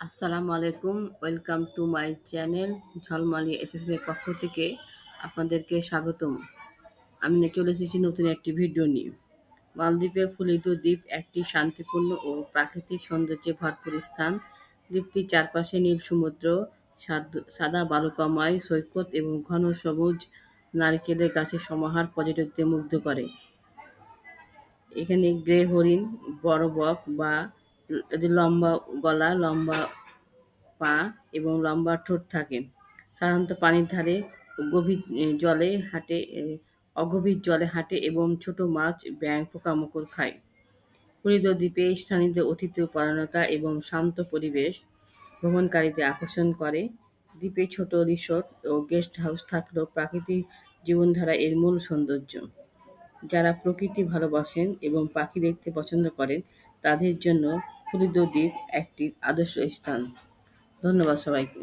আসসালামু আলাইকুম। Welcome to my channel Jhalmali SS এর পক্ষ থেকে আপনাদেরকে স্বাগতম। আমি চলে এসেছি নতুন একটি ভিডিও নিয়ে। মালদ্বীপের ফুলিত দ্বীপ একটি শান্তিপূর্ণ ও প্রাকৃতিক সৌন্দর্যে ভরপুর স্থান। দ্বীপটির চারপাশে নীল সমুদ্র, সাদা বালুকাময় সৈকত এবং ঘন সবুজ নারকেলের গাছের সমাহার পর্যটকদের মুগ্ধ করে। এখানে গ্রে হরিণ, বড় বক বা এদের লম্বা গলা, লম্বা পা এবং লম্বা ঠোঁট থাকে। সাধারণত পানির ধারে গভীর জলে হাঁটে, অগভীর জলে হাঁটে এবং ছোট মাছ, ব্যাঙ, পোকামাকড় খায়। হলিদ দ্বীপে স্থানীয়দের অতিথি পরায়ণতা এবং শান্ত পরিবেশ ভ্রমণকারীদের আকর্ষণ করে। দ্বীপে ছোট রিসোর্ট ও গেস্ট হাউস থাকলেও প্রাকৃতিক জীবনধারা এর মূল সৌন্দর্য। যারা প্রকৃতি ভালোবাসেন এবং পাখি দেখতে পছন্দ করেন তাদের জন্য হলিদ দ্বীপ একটি আদর্শ স্থান। ধন্যবাদ সবাইকে।